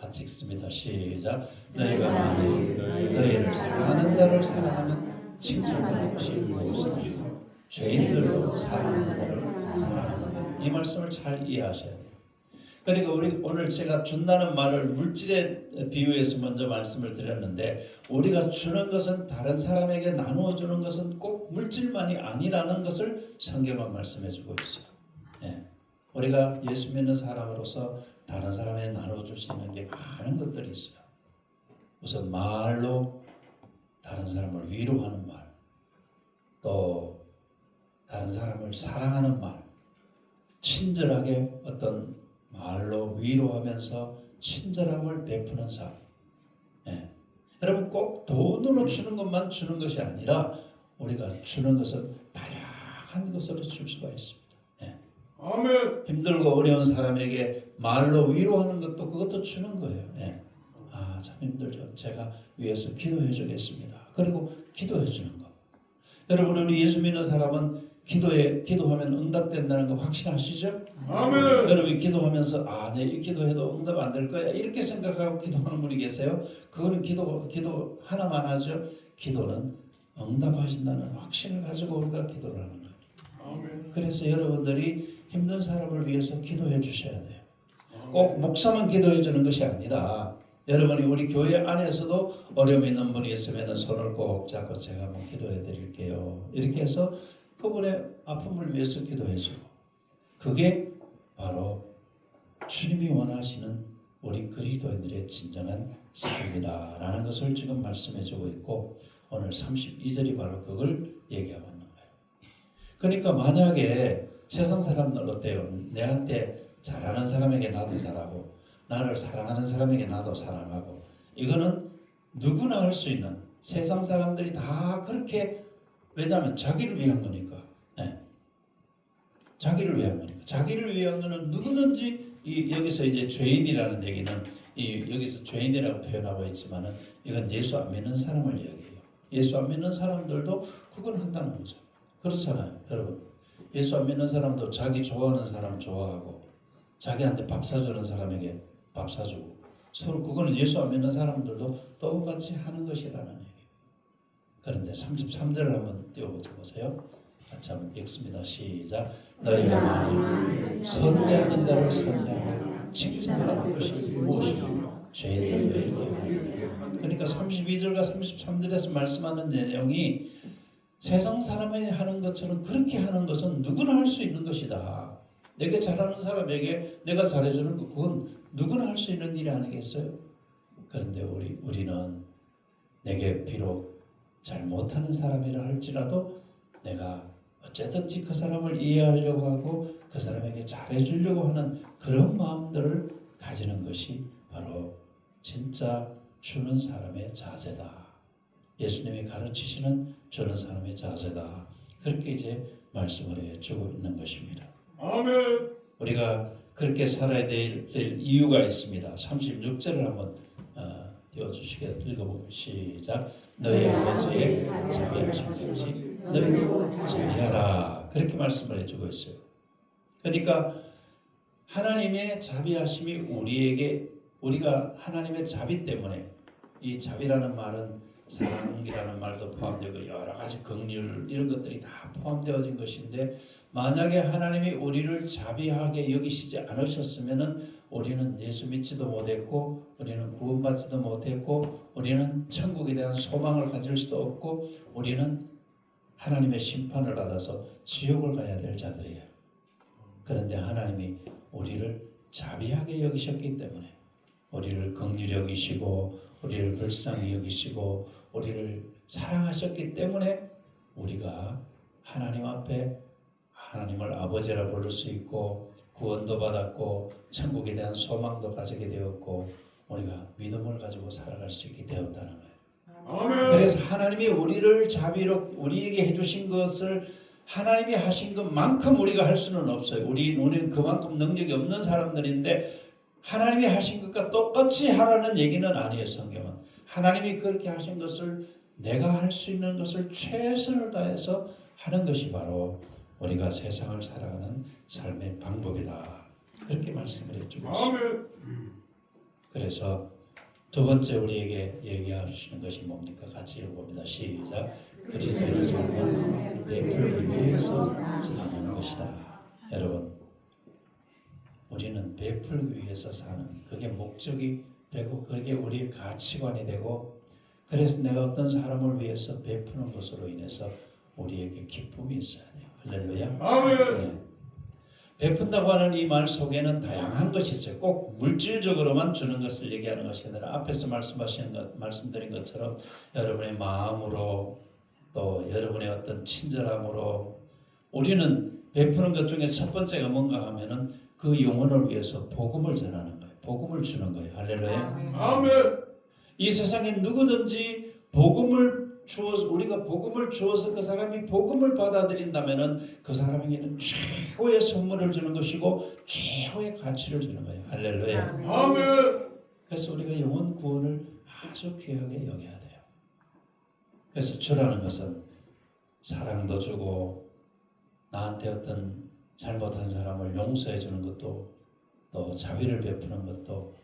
같이 읽습니다. 시작. 너희가 만일 너희를 사랑하는 자를 사랑하면 칭찬받을 것이 무엇이요? 죄인들로 사랑하는 자를 사랑하는 이 말씀을 잘 이해하셔야 돼요. 그러니까 오늘 제가 준다는 말을 물질에 비유해서 먼저 말씀을 드렸는데, 우리가 주는 것은 다른 사람에게 나누어 주는 것은 꼭 물질만이 아니라는 것을 성경은 말씀해 주고 있어요. 네. 우리가 예수 믿는 사람으로서 다른 사람에게 나눠줄 수 있는 게 많은 것들이 있어요. 우선 말로 다른 사람을 위로하는 말, 또 다른 사람을 사랑하는 말, 친절하게 어떤 말로 위로하면서 친절함을 베푸는 삶. 예. 여러분 꼭 돈으로 주는 것만 주는 것이 아니라 우리가 주는 것은 다양한 것으로 줄 수가 있습니다. 예. 아멘. 힘들고 어려운 사람에게 말로 위로하는 것도 그것도 주는 거예요. 예. 아, 참 힘들죠. 제가 위해서 기도해 주겠습니다. 그리고 기도해 주는 거. 여러분, 우리 예수 믿는 사람은 기도하면 응답된다는 거 확신하시죠? 아멘. 여러분 기도하면서 내 기도해도 응답 안 될 거야 이렇게 생각하고 기도하는 분이 계세요? 그거는 기도 하나만 하죠. 기도는 응답하신다는 확신을 가지고 우리가 기도를 하는 거예요. 아멘. 그래서 여러분들이 힘든 사람을 위해서 기도해 주셔야 돼요. 꼭 목사만 기도해 주는 것이 아니라 여러분이 우리 교회 안에서도 어려움 있는 분이 있으면 손을 꼭 잡고 제가 한번 기도해 드릴게요. 이렇게 해서 그분의 아픔을 위해서 기도해 주고, 그게 바로 주님이 원하시는 우리 그리스도인들의 진정한 삶이다라는 것을 지금 말씀해 주고 있고, 오늘 32절이 바로 그걸 얘기하고 있는 거예요. 그러니까 만약에 세상 사람들 어때요? 내한테 잘하는 사람에게 나도 잘하고, 나를 사랑하는 사람에게 나도 사랑하고, 이거는 누구나 할 수 있는, 세상 사람들이 다 그렇게, 왜냐하면 자기를 위한 거니까. 네. 자기를 위한 거니까. 자기를 위한 거는 누구든지 여기서 이제 죄인이라는 얘기는 여기서 죄인이라고 표현하고 있지만은 이건 예수 안 믿는 사람을 이야기해요. 예수 안 믿는 사람들도 그건 한다는 거죠. 그렇잖아요, 여러분. 예수 안 믿는 사람도 자기 좋아하는 사람 좋아하고, 자기한테 밥 사주는 사람에게 밥 사주고, 서로 그거는 예수 안 믿는 사람들도 똑같이 하는 것이라는 얘기예요. 그런데 33절을 한번 띄워보세요. 같이 한번 읽습니다. 시작. 너희가 만일 선대하는 자를 선대하며 칭찬하는 것이 무엇이요? 죄인들에게 하는. 그러니까 32절과 33절에서 말씀하는 내용이 세상 사람이 하는 것처럼 그렇게 하는 것은 누구나 할 수 있는 것이다. 내게 잘하는 사람에게 내가 잘해주는 것, 그건 누구나 할 수 있는 일이 아니겠어요? 그런데 우리는 내게 비록 잘 못하는 사람이라 할지라도 내가 어쨌든지 그 사람을 이해하려고 하고 그 사람에게 잘해주려고 하는 그런 마음들을 가지는 것이 바로 진짜 주는 사람의 자세다. 예수님이 가르치시는 주는 사람의 자세다. 그렇게 이제 말씀을 해주고 있는 것입니다. 아멘. 우리가 그렇게 살아야 될 이유가 있습니다. 36절을 한번 띄워주시게 읽어보고 시작. 너희 아버지의 자비하심같이 너희도 자비하라. 그렇게 말씀을 해주고 있어요. 그러니까 하나님의 자비하심이 우리가 하나님의 자비 때문에, 이 자비라는 말은 사랑이라는 말도 포함되고 여러 가지 긍휼 이런 것들이 다 포함되어진 것인데, 만약에 하나님이 우리를 자비하게 여기시지 않으셨으면은 우리는 예수 믿지도 못했고, 우리는 구원받지도 못했고, 우리는 천국에 대한 소망을 가질 수도 없고, 우리는 하나님의 심판을 받아서 지옥을 가야 될 자들이에요. 그런데 하나님이 우리를 자비하게 여기셨기 때문에, 우리를 긍휼히 여기시고 우리를 불쌍히 여기시고 우리를 사랑하셨기 때문에 우리가 하나님 앞에 하나님을 아버지라 부를 수 있고, 구원도 받았고 천국에 대한 소망도 가지게 되었고, 우리가 믿음을 가지고 살아갈 수 있게 되었다는 거예요. 아멘. 그래서 하나님이 우리를 자비로 우리에게 해주신 것을 하나님이 하신 것만큼 우리가 할 수는 없어요. 우리는 그만큼 능력이 없는 사람들인데 하나님이 하신 것과 똑같이 하라는 얘기는 아니에요. 성경은 하나님이 그렇게 하신 것을 내가 할 수 있는 것을 최선을 다해서 하는 것이 바로 우리가 세상을 살아가는 삶의 방법이다. 그렇게 말씀을 해주고 있습니다. 아멘. 그래서 두 번째 우리에게 얘기하시는 것이 뭡니까? 같이 읽어봅니다. 시작. 그리스도의 삶은 베풀기 위해서 사는 것이다. 여러분, 우리는 베풀기 위해서 사는, 그게 목적이 되고 그게 우리의 가치관이 되고, 그래서 내가 어떤 사람을 위해서 베푸는 것으로 인해서 우리에게 기쁨이 있어야 돼요. 할렐루야. 아멘. 네. 베푼다고 하는 이 말 속에는 다양한 것이 있어요. 꼭 물질적으로만 주는 것을 얘기하는 것이 아니라 앞에서 말씀드린 것처럼 여러분의 마음으로, 또 여러분의 어떤 친절함으로, 우리는 베푸는 것 중에 첫 번째가 뭔가 하면은 그 영혼을 위해서 복음을 전하는 거예요. 복음을 주는 거예요. 할렐루야. 아멘. 이 세상에 누구든지 복음을 주어서 우리가 복음을 주어서 그 사람이 복음을 받아들인다면은 그 사람에게는 최고의 선물을 주는 것이고 최고의 가치를 주는 거예요. 할렐루야. 아멘. 그래서 우리가 영혼 구원을 아주 귀하게 여겨야 돼요. 그래서 주라는 것은 사랑도 주고 나한테 어떤 잘못한 사람을 용서해 주는 것도 또 자비를 베푸는 것도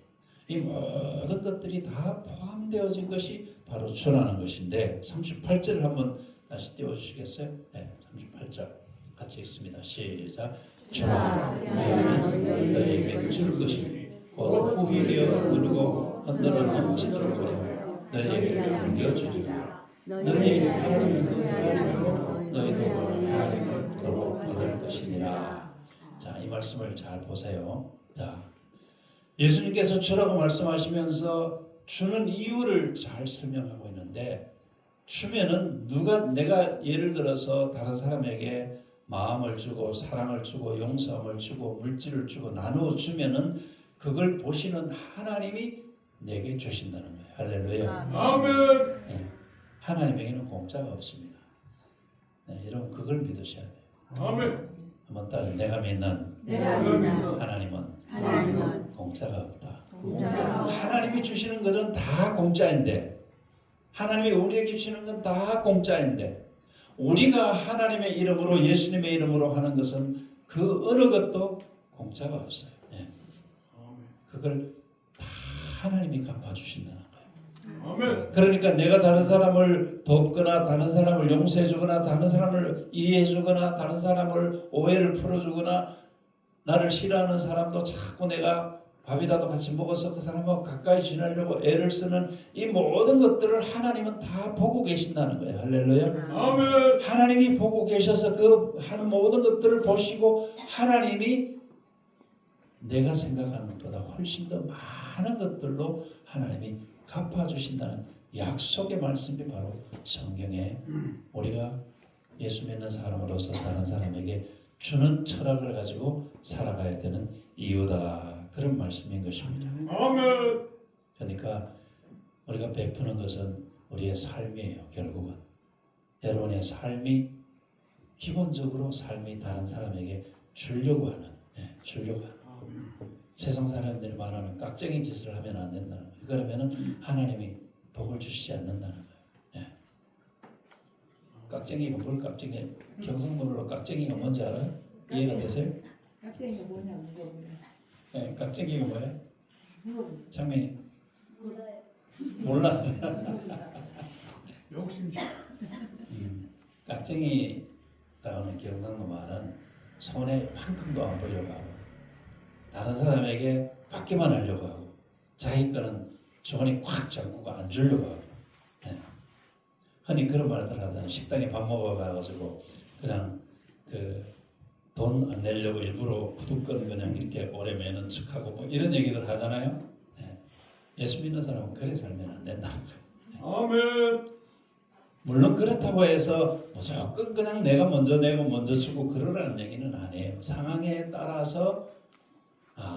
이 모든 것들이 다 포함되어진 것이 바로 주라는 것인데 38절을 한번 다시 띄워주시겠어요? 네, 38절 같이 읽습니다. 시작. 주라 너희에게 줄 것이 곧 후히려 누르고 흔들어 넘치도록 하여 너희에게 넘겨주리라. 너희에게 하나님을 너희도 하나님을 도로 얻을 것이니라. 자, 이 말씀을 잘 보세요. 자, 예수님께서 주라고 말씀하시면서 주는 이유를 잘 설명하고 있는데 주면은 내가 예를 들어서 다른 사람에게 마음을 주고 사랑을 주고 용서함을 주고 물질을 주고 나누어 주면은 그걸 보시는 하나님이 내게 주신다는 거예요. 할렐루야. 아멘. 네, 하나님에게는 공짜가 없습니다. 네, 여러분 그걸 믿으셔야 돼요. 아멘. 한번 따라 내가 믿는 하나님은 공짜가 없다. 하나님이 주시는 것은 다 공짜인데 하나님이 우리에게 주시는 건 다 공짜인데 우리가 하나님의 이름으로 예수님의 이름으로 하는 것은 그 어느 것도 공짜가 없어요. 예. 그걸 다 하나님이 갚아주신다는 거예요. 아멘. 그러니까 내가 다른 사람을 돕거나 다른 사람을 용서해주거나 다른 사람을 이해해주거나 다른 사람을 오해를 풀어주거나 나를 싫어하는 사람도 자꾸 내가 밥이라도 같이 먹어서 그 사람하고 가까이 지내려고 애를 쓰는 이 모든 것들을 하나님은 다 보고 계신다는 거예요. 할렐루야. 아멘. 하나님이 보고 계셔서 그 하는 모든 것들을 보시고 하나님이 내가 생각하는 것보다 훨씬 더 많은 것들로 하나님이 갚아주신다는 약속의 말씀이 바로 성경에 우리가 예수 믿는 사람으로서 다른 사람에게 주는 철학을 가지고 살아가야 되는 이유다. 그런 말씀인 것입니다. 아멘. 그러니까 우리가 베푸는 것은 우리의 삶이에요. 결국은 여러분의 삶이 기본적으로 삶이 다른 사람에게 주려고 하는 세상 사람들이 말하는 깍쟁이 짓을 하면 안 된다는 거예요. 그러면은 하나님이 복을 주시지 않는다는 거예요. 깍쟁이가 뭘 깍쟁이? 경상도로 깍쟁이가 뭔지 알아요? 이해가 되세요? 깍쟁이가 뭐냐 물어보네. 네, 깍쟁이가 뭐예요? 장면이 몰라. 욕심. 깍쟁이라는 경상도 말은 손에 만큼도 안 보려고 하고 다른 사람에게 받기만 하려고 하고 자기 거는 주머니 꽉 잡고 안 주려고 하고 흔히 그런 말들 하잖아요. 식당에 밥 먹어 가지고 그냥 돈 안 내려고 일부러 구두끈 그냥 이렇게 오래 매는 척하고 뭐 이런 얘기들 하잖아요. 예수 믿는 사람은 그래 살면 안 된다는 거예요. 아멘. 물론 그렇다고 해서 무조건 그냥 내가 먼저 내고 먼저 주고 그러라는 얘기는 아니에요. 상황에 따라서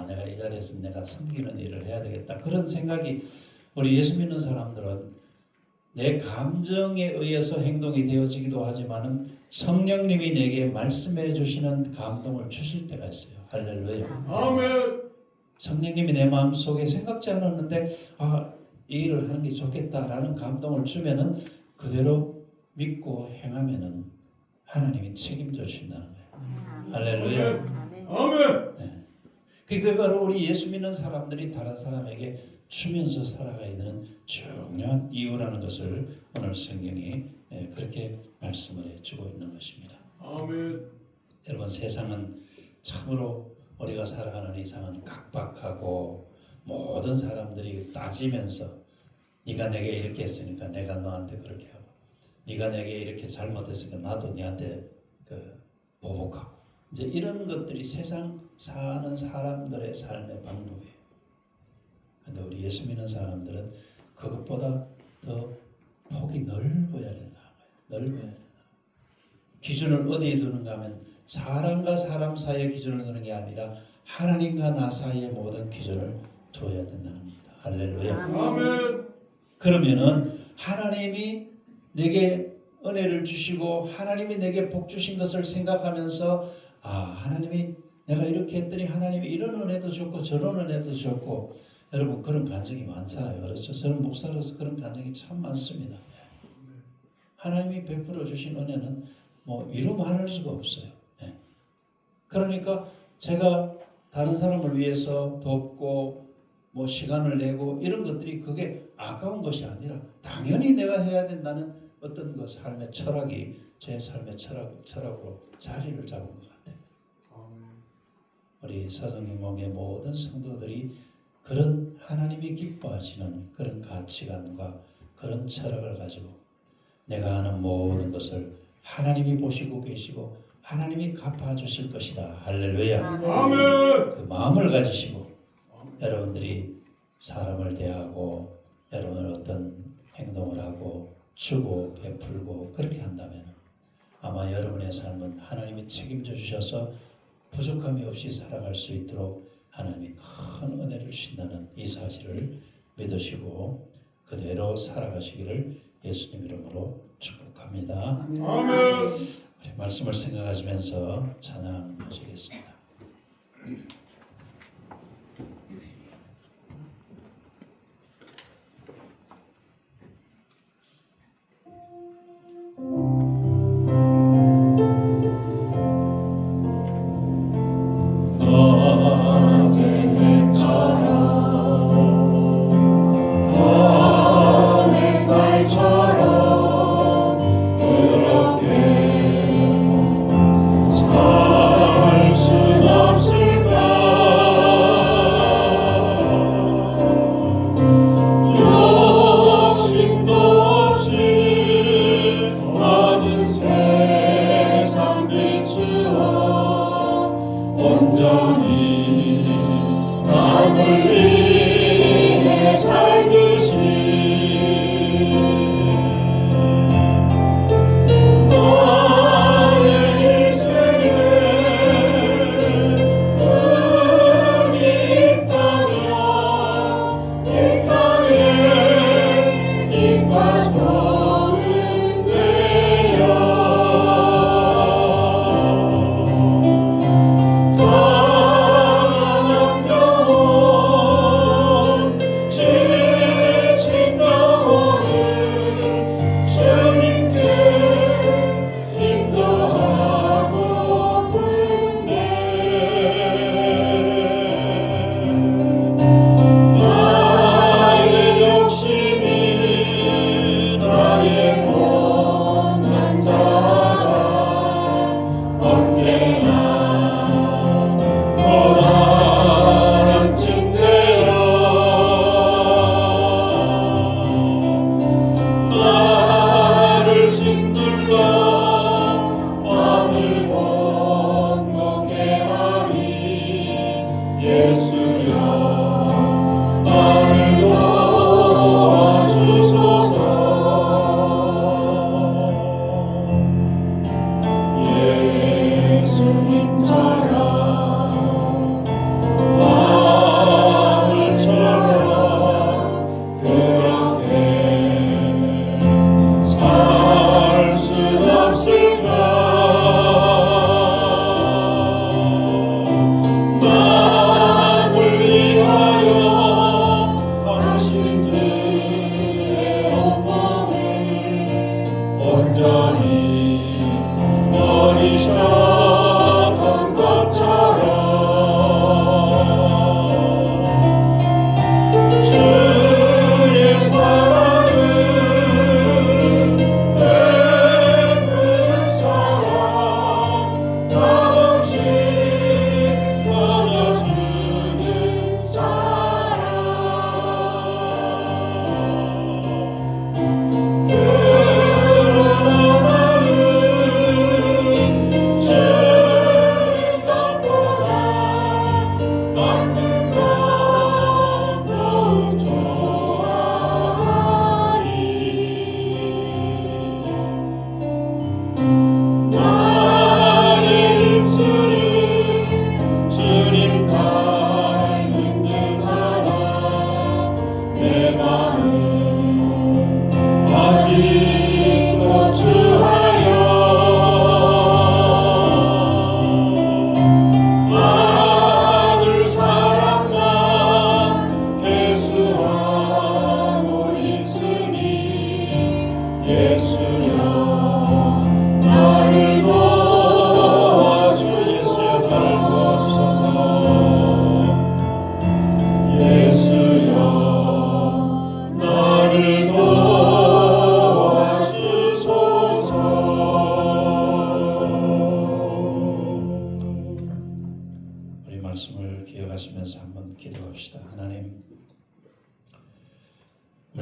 내가 이 자리에서 내가 섬기는 일을 해야 되겠다. 그런 생각이 우리 예수 믿는 사람들은 내 감정에 의해서 행동이 되어지기도 하지만은 성령님이 내게 말씀해 주시는 감동을 주실 때가 있어요. 할렐루야. 아멘. 성령님이 내 마음속에 생각지 않았는데 이 일을 하는 게 좋겠다라는 감동을 주면은 그대로 믿고 행하면은 하나님이 책임져 주신다는 거예요. 할렐루야. 아멘. 네. 그게 바로 우리 예수 믿는 사람들이 다른 사람에게 주면서 살아가야 되는 중요한 이유라는 것을 오늘 성경이 그렇게 말씀을 해주고 있는 것입니다. 아멘. 여러분 세상은 참으로 우리가 살아가는 이상은 각박하고 모든 사람들이 따지면서 네가 내게 이렇게 했으니까 내가 너한테 그렇게 하고 네가 내게 이렇게 잘못했으니까 나도 네한테 보복하고 이제 이런 것들이 세상 사는 사람들의 삶의 방법이에요. 근데 우리 예수 믿는 사람들은 그것보다 더 폭이 넓어야 된다. 넓어야 된다. 기준을 어디에 두는가 하면 사람과 사람 사이의 기준을 두는 게 아니라 하나님과 나 사이의 모든 기준을 둬야 된다는 겁니다. 할렐루야. 아멘. 그러면은 하나님이 내게 은혜를 주시고 하나님이 내게 복 주신 것을 생각하면서 하나님이 내가 이렇게 했더니 하나님이 이런 은혜도 줬고 저런 은혜도 줬고 여러분 그런 감정이 많잖아요. 그렇죠? 저는 목사로서 그런 감정이 참 많습니다. 하나님이 베풀어 주신 은혜는 뭐 이루 말할 수가 없어요. 그러니까 제가 다른 사람을 위해서 돕고 뭐 시간을 내고 이런 것들이 그게 아까운 것이 아니라 당연히 내가 해야 된다는 어떤 그 삶의 철학이 제 삶의 철학으로 자리를 잡은 것 같아요. 우리 사성공동의 모든 성도들이 그런 하나님이 기뻐하시는 그런 가치관과 그런 철학을 가지고 내가 하는 모든 것을 하나님이 보시고 계시고 하나님이 갚아주실 것이다. 할렐루야. 아멘. 그 마음을 가지시고 여러분들이 사람을 대하고 여러분은 어떤 행동을 하고 주고 베풀고 그렇게 한다면 아마 여러분의 삶은 하나님이 책임져 주셔서 부족함이 없이 살아갈 수 있도록 하나님이 큰 은혜를 주신다는 이 사실을 믿으시고 그대로 살아가시기를 예수님 이름으로 축복합니다. 아멘. 우리 말씀을 생각하시면서 찬양하시겠습니다. 살순 없을까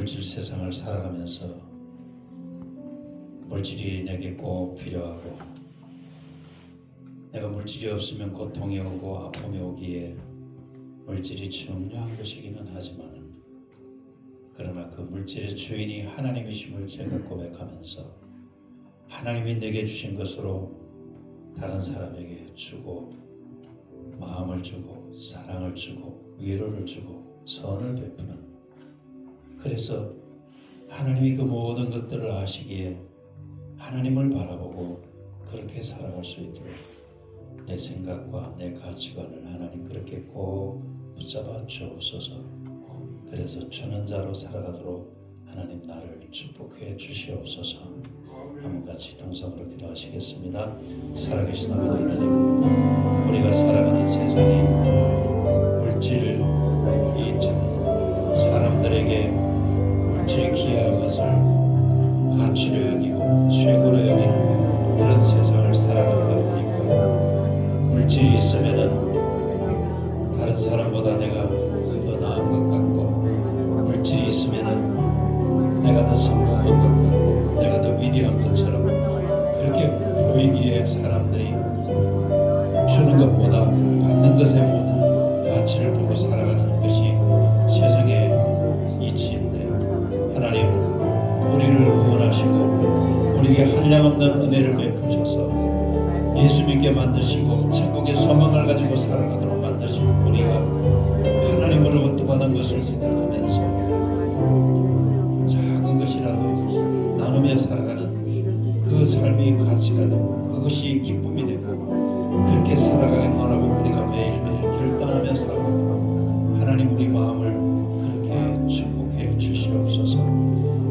물질 세상을 살아가면서 물질이 내게 꼭 필요하고 내가 물질이 없으면 고통이 오고 아픔이 오기에 물질이 중요한 것이기는 하지만 그러나 그 물질의 주인이 하나님이심을 제가 고백하면서 하나님이 내게 주신 것으로 다른 사람에게 주고 마음을 주고 사랑을 주고 위로를 주고 선을 베푸는, 그래서 하나님이 그 모든 것들을 아시기에 하나님을 바라보고 그렇게 살아갈 수 있도록 내 생각과 내 가치관을 하나님 그렇게 꼭 붙잡아 주옵소서. 그래서 주는 자로 살아가도록 하나님 나를 축복해 주시옵소서. 한번 같이 동성으로 기도하시겠습니다. 살아계신 아버지 하나님, 우리가 살아가는 세상이 물질이 참 사람들에게 물질이 귀한 것을 가치로 여기고 최고로 여기는 그런 세상을 살아가다 보니까 물질이 있으면은 다른 사람보다 내가 더 나은 것 같고 물질이 있으면은 내가 더 성공한 것 같고 내가 더 위대한 것처럼 그렇게 보이기에 사람들이 주는 것보다 받는 것에 모든 가치를 두고 살아가는 것이 세상의 이치인데, 하나님 우리를 구원하시고 우리에게 한량없는 은혜를 베푸셔서 예수 믿게 만드시고 천국의 소망을 가지고 살아가도록 만드신 우리가 하나님으로부터 받은 것을 생각하면서 작은 것이라도 나누며 살아가는 그 삶이 가치가 되고 그것이 기쁨이 되고 그렇게 살아가겠노라고 우리가 매일매일 결단하며 살아가고 하나님 우리 마음을 그렇게 축복해 주시옵소서.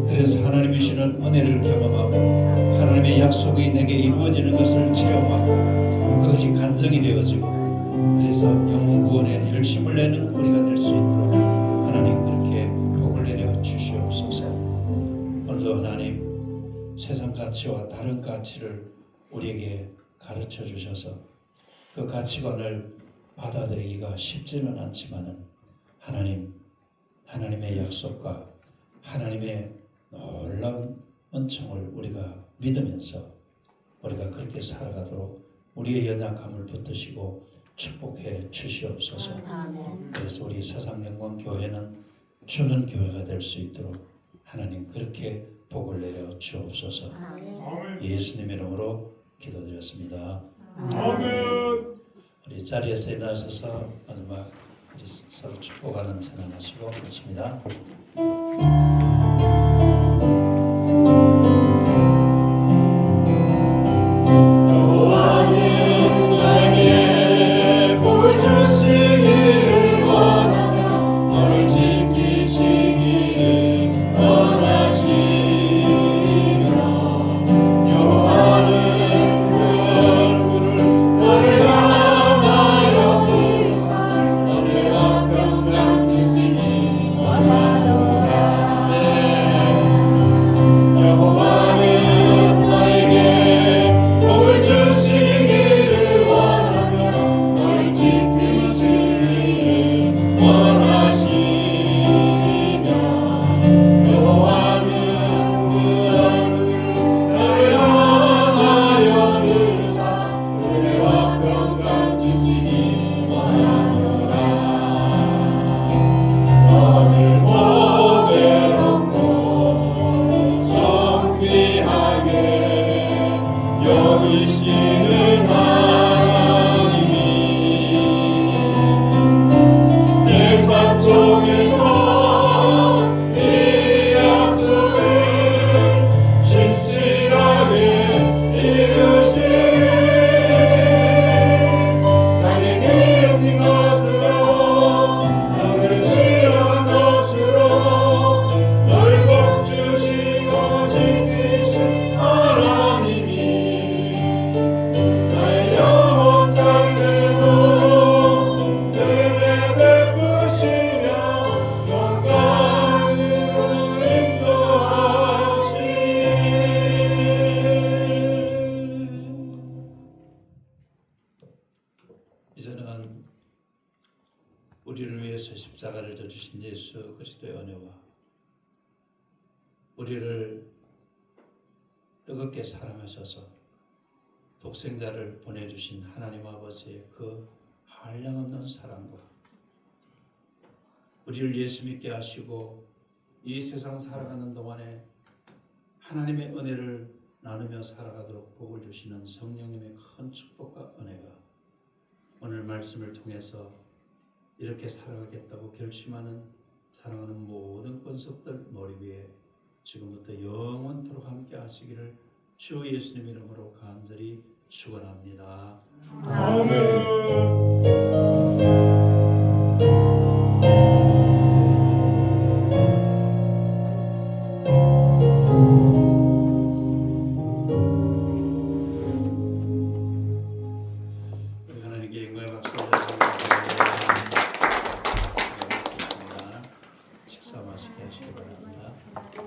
그래서 하나님이 주시는 은혜를 경험하고 하나님의 약속이 내게 이루어지는 것을 체험하고 그것이 간증이 되어지고 그래서 영혼 구원에 열심을 내는 우리가 될 수 있도록 하나님 그렇게 복을 내려 주시옵소서. 오늘도 하나님 세상 가치와 다른 가치를 우리에게 가르쳐 주셔서 그 가치관을 받아들이기가 쉽지는 않지만은 하나님의 약속과 하나님의 놀라운 은총을 우리가 믿으면서 우리가 그렇게 살아가도록 우리의 연약함을 붙드시고 축복해 주시옵소서. 그래서 우리 세상영광교회는 주는 교회가 될 수 있도록 하나님 그렇게 복을 내려 주옵소서. 예수님의 이름으로 기도드렸습니다. 아멘. 우리 자리에서 일어나셔서 마지막 우리 서로 축복하는 찬양하시고 있습니다. 이제는 우리를 위해서 십자가를 져주신 예수 그리스도의 은혜와 우리를 뜨겁게 사랑하셔서 독생자를 보내주신 하나님 아버지의 그 한량없는 사랑과 우리를 예수 믿게 하시고 이 세상 살아가는 동안에 하나님의 은혜를 나누며 살아가도록 복을 주시는 성령님의 큰 축복과 은혜가 오늘 말씀을 통해서 이렇게 살아가겠다고 결심하는 사랑하는 모든 권속들 머리 위에 지금부터 영원토록 함께 하시기를 주 예수님 이름으로 간절히 축원합니다. 아멘. 우리 하나님께 영광의 박수 드리겠습니다. 식사 맛있게 하시기 바랍니다.